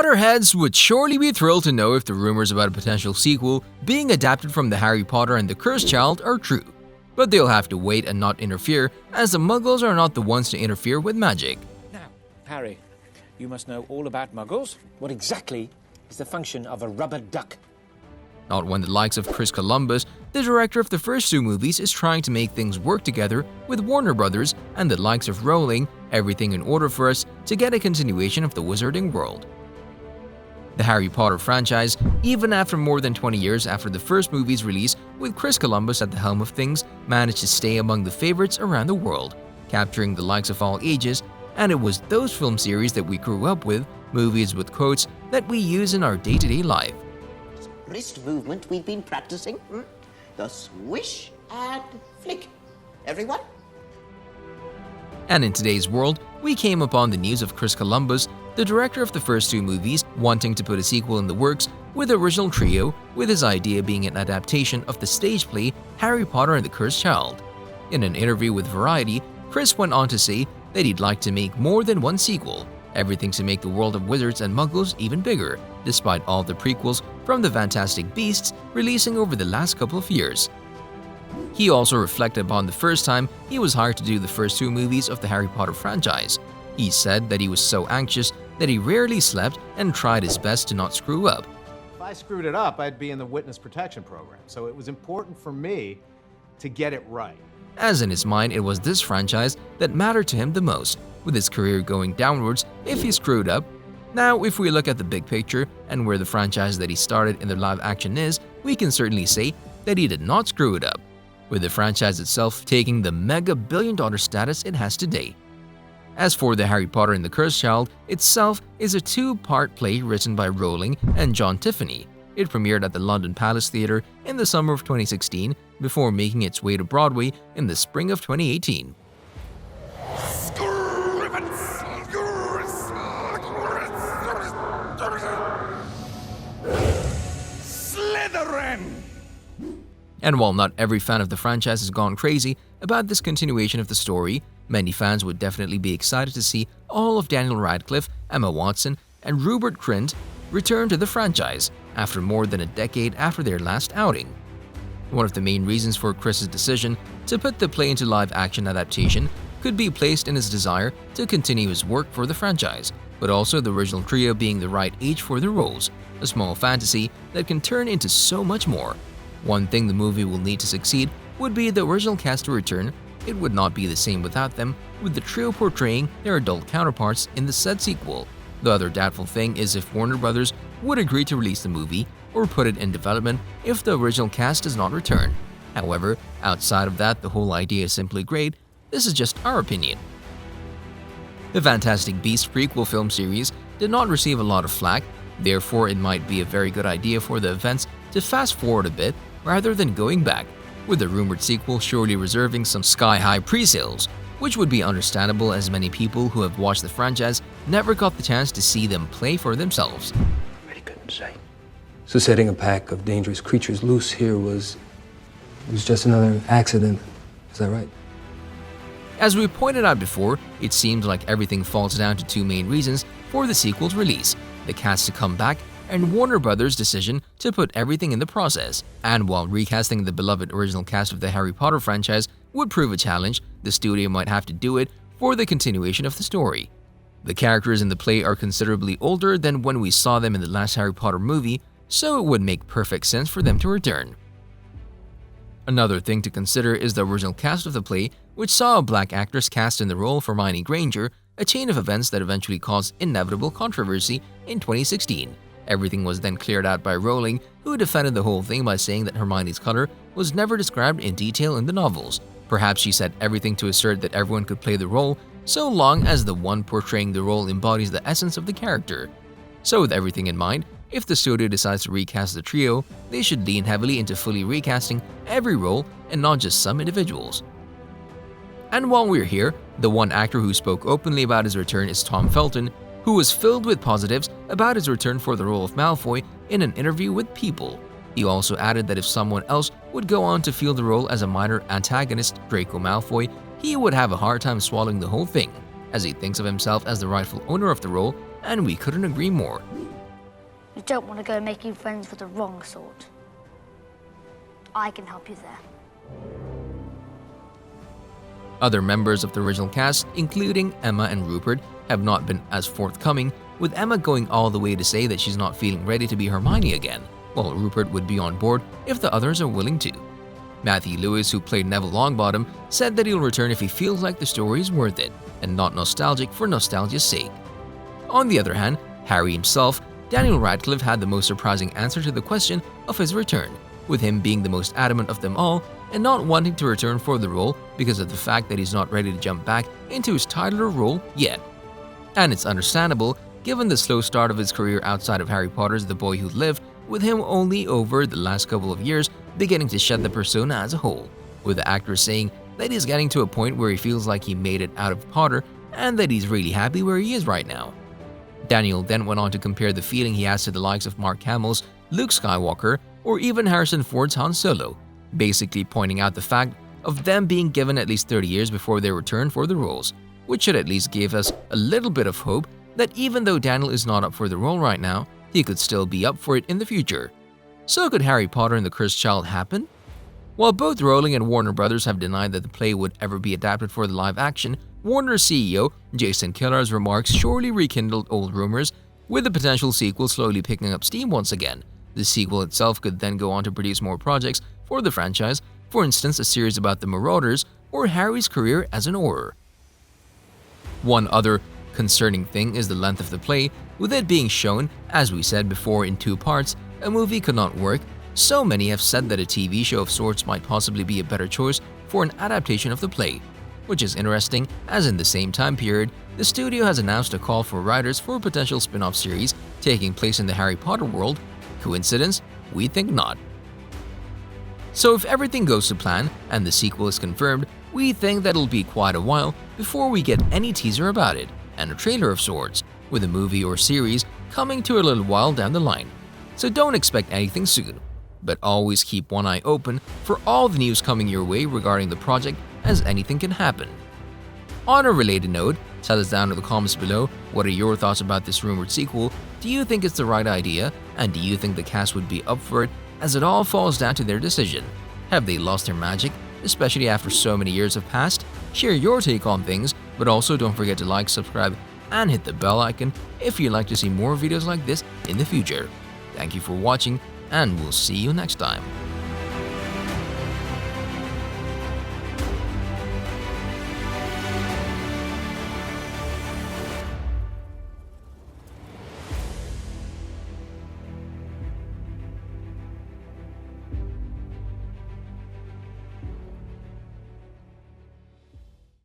Potterheads would surely be thrilled to know if the rumors about a potential sequel being adapted from the Harry Potter and the Cursed Child are true. But they'll have to wait and not interfere, as the Muggles are not the ones to interfere with magic. Now, Harry, you must know all about Muggles. What exactly is the function of a rubber duck? Not when the likes of Chris Columbus, the director of the first two movies, is trying to make things work together with Warner Brothers and the likes of Rowling, everything in order for us to get a continuation of the Wizarding world. The Harry Potter franchise, even after more than 20 years after the first movie's release, with Chris Columbus at the helm of things, managed to stay among the favorites around the world, capturing the likes of all ages, and it was those film series that we grew up with, movies with quotes that we use in our day-to-day life. Wrist movement we've been practicing. The swish and flick. Everyone? And in today's world, we came upon the news of Chris Columbus, the director of the first two movies, wanting to put a sequel in the works with the original trio, with his idea being an adaptation of the stage play Harry Potter and the Cursed Child. In an interview with Variety, Chris went on to say that he'd like to make more than one sequel, everything to make the world of wizards and muggles even bigger, despite all the prequels from the Fantastic Beasts releasing over the last couple of years. He also reflected upon the first time he was hired to do the first two movies of the Harry Potter franchise. He said that he was so anxious that he rarely slept and tried his best to not screw up. If I screwed it up, I'd be in the witness protection program, so it was important for me to get it right. As in his mind, it was this franchise that mattered to him the most, with his career going downwards if he screwed up. Now, if we look at the big picture and where the franchise that he started in the live action is, we can certainly say that he did not screw it up, with the franchise itself taking the mega billion-dollar status it has today. As for the Harry Potter and the Cursed Child itself is a two-part play written by Rowling and John Tiffany. It premiered at the London Palace Theatre in the summer of 2016 before making its way to Broadway in the spring of 2018. And while not every fan of the franchise has gone crazy about this continuation of the story, many fans would definitely be excited to see all of Daniel Radcliffe, Emma Watson, and Rupert Grint return to the franchise after more than a decade after their last outing. One of the main reasons for Chris's decision to put the play into live-action adaptation could be placed in his desire to continue his work for the franchise, but also the original trio being the right age for the roles, a small fantasy that can turn into so much more. One thing the movie will need to succeed would be the original cast to return. It would not be the same without them, with the trio portraying their adult counterparts in the said sequel. The other doubtful thing is if Warner Brothers would agree to release the movie or put it in development if the original cast does not return. However, outside of that, the whole idea is simply great. This is just our opinion. The Fantastic Beasts prequel film series did not receive a lot of flack, therefore it might be a very good idea for the events to fast forward a bit rather than going back, with the rumored sequel surely reserving some sky-high pre-sales, which would be understandable as many people who have watched the franchise never got the chance to see them play for themselves. Really couldn't say. So setting a pack of dangerous creatures loose here was just another accident, is that right? As we pointed out before, it seems like everything falls down to two main reasons for the sequel's release: the cast to come back and Warner Brothers' decision to put everything in the process. And while recasting the beloved original cast of the Harry Potter franchise would prove a challenge, the studio might have to do it for the continuation of the story. The characters in the play are considerably older than when we saw them in the last Harry Potter movie, so it would make perfect sense for them to return. Another thing to consider is the original cast of the play, which saw a black actress cast in the role for Hermione Granger, a chain of events that eventually caused inevitable controversy in 2016. Everything was then cleared out by Rowling, who defended the whole thing by saying that Hermione's color was never described in detail in the novels. Perhaps she said everything to assert that everyone could play the role, so long as the one portraying the role embodies the essence of the character. So with everything in mind, if the studio decides to recast the trio, they should lean heavily into fully recasting every role and not just some individuals. And while we're here, the one actor who spoke openly about his return is Tom Felton, who was filled with positives about his return for the role of Malfoy in an interview with People. He also added that if someone else would go on to fill the role as a minor antagonist, Draco Malfoy, he would have a hard time swallowing the whole thing, as he thinks of himself as the rightful owner of the role, and we couldn't agree more. You don't want to go making friends with the wrong sort. I can help you there. Other members of the original cast, including Emma and Rupert, have not been as forthcoming, with Emma going all the way to say that she's not feeling ready to be Hermione again, while Rupert would be on board if the others are willing to. Matthew Lewis, who played Neville Longbottom, said that he'll return if he feels like the story is worth it, and not nostalgic for nostalgia's sake. On the other hand, Harry himself, Daniel Radcliffe, had the most surprising answer to the question of his return, with him being the most adamant of them all and not wanting to return for the role because of the fact that he's not ready to jump back into his title or role yet. And it's understandable, given the slow start of his career outside of Harry Potter's The Boy Who Lived, with him only over the last couple of years beginning to shed the persona as a whole, with the actor saying that he's getting to a point where he feels like he made it out of Potter and that he's really happy where he is right now. Daniel then went on to compare the feeling he has to the likes of Mark Hamill's Luke Skywalker or even Harrison Ford's Han Solo, basically pointing out the fact of them being given at least 30 years before they return for the roles, which should at least give us a little bit of hope that even though Daniel is not up for the role right now, he could still be up for it in the future. So could Harry Potter and the Cursed Child happen? While both Rowling and Warner Brothers have denied that the play would ever be adapted for the live action, Warner CEO Jason Killar's remarks surely rekindled old rumors, with the potential sequel slowly picking up steam once again. The sequel itself could then go on to produce more projects for the franchise, for instance a series about the Marauders or Harry's career as an Auror. One other concerning thing is the length of the play, with it being shown, as we said before, in 2 parts. A movie could not work. So many have said that a TV show of sorts might possibly be a better choice for an adaptation of the play, which is interesting as in the same time period, the studio has announced a call for writers for a potential spin-off series taking place in the Harry Potter world. Coincidence? We think not. So if everything goes to plan and the sequel is confirmed, we think that it'll be quite a while before we get any teaser about it, and a trailer of sorts, with a movie or series coming to a little while down the line. So don't expect anything soon, but always keep one eye open for all the news coming your way regarding the project, as anything can happen. On a related note, tell us down in the comments below what are your thoughts about this rumored sequel. Do you think it's the right idea, and do you think the cast would be up for it, as it all falls down to their decision? Have they lost their magic, especially after so many years have passed? Share your take on things, but also don't forget to like, subscribe, and hit the bell icon if you'd like to see more videos like this in the future. Thank you for watching, and we'll see you next time.